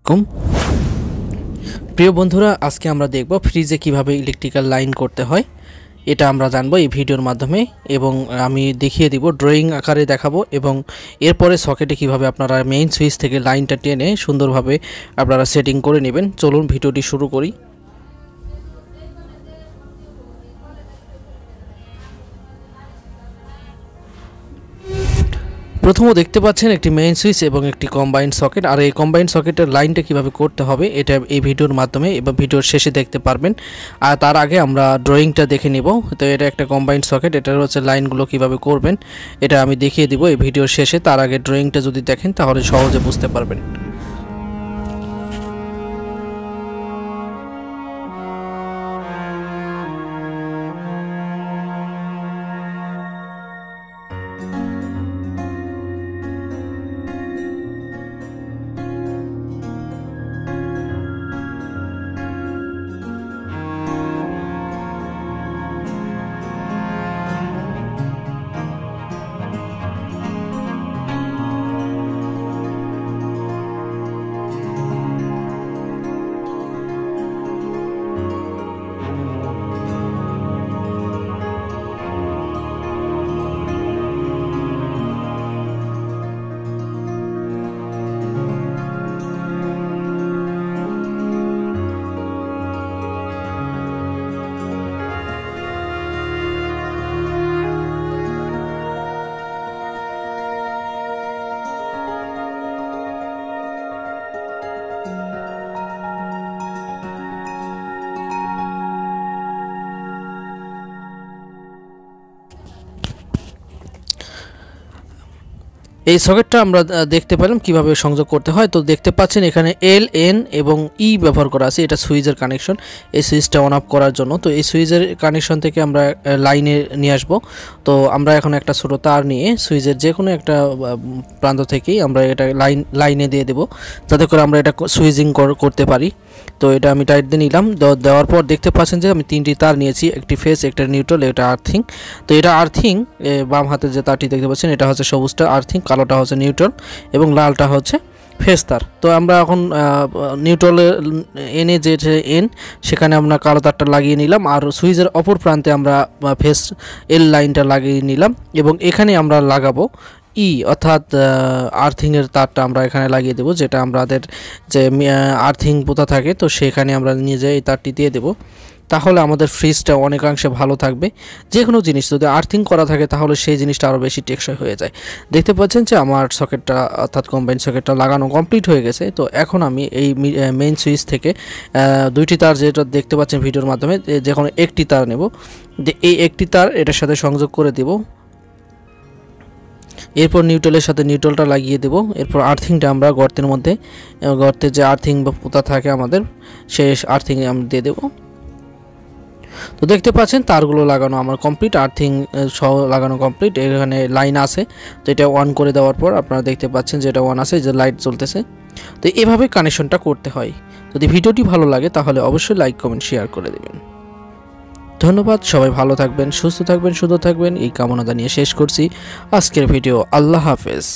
আলাইকুম প্রিয় বন্ধুরা, আজকে আমরা দেখব ফ্রিজে কিভাবে ইলেকট্রিক্যাল লাইন করতে হয়। এটা আমরা জানবো এই ভিডিওর মাধ্যমে এবং আমি দেখিয়ে দিব, ড্রয়িং আকারে দেখাবো এবং এরপরে সকেটে কিভাবে আপনারা মেইন সুইচ থেকে লাইনটা টেনে সুন্দরভাবে আপনারা সেটিং করে নেবেন। চলুন ভিডিওটি শুরু করি। প্রথমে দেখতে পাচ্ছেন একটি মেইন সুইচ এবং একটি কম্বাইন্ড সকেট, আর এই কম্বাইন্ড সকেটের লাইনটা কিভাবে করতে হবে এটা এই ভিডিওর মাধ্যমে এবং ভিডিওর শেষে দেখতে পারবেন। আর তার আগে আমরা ড্রয়িংটা দেখে নিব। তো এটা একটা কম্বাইন্ড সকেট, এটার হচ্ছে লাইনগুলো কিভাবে করবেন এটা আমি দেখিয়ে দিব এই ভিডিওর শেষে। তার আগে ড্রয়িংটা যদি দেখেন তাহলে সহজে বুঝতে পারবেন। এই সকেটটা আমরা দেখতে পেলাম কিভাবে সংযোগ করতে হয়। তো দেখতে পাচ্ছেন এখানে এল, এন এবং ই ব্যবহার করা আছে। এটা সুইচের কানেকশন, এই সুইচটা অন অফ করার জন্য। তো এই সুইচের কানেকশন থেকে আমরা লাইনে নিয়ে আসব। তো আমরা এখন একটা ছোটো তার নিয়ে সুইচের যে কোনো একটা প্রান্ত থেকেই আমরা এটা লাইনে দিয়ে দেব, যাতে করে আমরা এটা সুইচিং করতে পারি। তো এটা আমি টাইট দিয়ে নিলাম। দেওয়ার পর দেখতে পাচ্ছেন যে আমি তিনটি তার নিয়েছি, একটি ফেস, একটা নিউট্রাল, এটা আর্থিং। তো এটা আর্থিং, বাম হাতে যে তারটি দেখতে পাচ্ছেন এটা হচ্ছে সবুজটা আর্থিং, কালোটা হচ্ছে নিউট্রাল এবং লালটা হচ্ছে ফেস তার। তো আমরা এখন নিউট্রালে এনে যে এন সেখানে আমরা কালো তারটা লাগিয়ে নিলাম, আর সুইচের অপর প্রান্তে আমরা ফেস এল লাইনটা লাগিয়ে নিলাম এবং এখানে আমরা লাগাবো ই অর্থাৎ আর্থিংয়ের তারটা আমরা এখানে লাগিয়ে দেবো, যেটা আমাদের যে আর্থিং পোতা থাকে তো সেখানে আমরা নিয়ে যাই এই তারটি দিয়ে দেবো। তাহলে আমাদের ফ্রিজটা অনেকাংশে ভালো থাকবে। যে কোনো জিনিস যদি আর্থিং করা থাকে তাহলে সেই জিনিসটা আরও বেশি টেকসই হয়ে যায়। দেখতে পাচ্ছেন যে আমার সকেটটা অর্থাৎ কম্বাইন্ড সকেটটা লাগানো কমপ্লিট হয়ে গেছে। তো এখন আমি এই মেইন সুইচ থেকে দুইটি তার, যেটা দেখতে পাচ্ছেন ভিডিওর মাধ্যমে, যে কোনো একটি তার নেব, যে এই একটি তার এটার সাথে সংযোগ করে দেব। এরপর নিউট্রালের সাথে নিউট্রালটা লাগিয়ে দেব। এরপর আর্থিংটা আমরা গর্তে যে আর্থিং বা পোতা থাকে আমাদের, সেই আর্থিং আমরা দিয়ে দেবো। তো দেখতে পাচ্ছেন তারগুলো লাগানো আমার কমপ্লিট, আর্থিং সহ লাগানো কমপ্লিট। এখানে লাইন আছে, তো এটা অন করে দেওয়ার পর আপনারা দেখতে পাচ্ছেন যে এটা অন আছে, যে লাইট জ্বলতেছে। তো এভাবে কানেকশনটা করতে হয়। যদি ভিডিওটি ভালো লাগে তাহলে অবশ্যই লাইক, কমেন্ট, শেয়ার করে দেবেন। ধন্যবাদ। সবাই ভালো থাকবেন, সুস্থ থাকবেন, সুন্দর থাকবেন এই কামনা জানিয়ে শেষ করছি আজকের ভিডিও। আল্লাহ হাফেজ।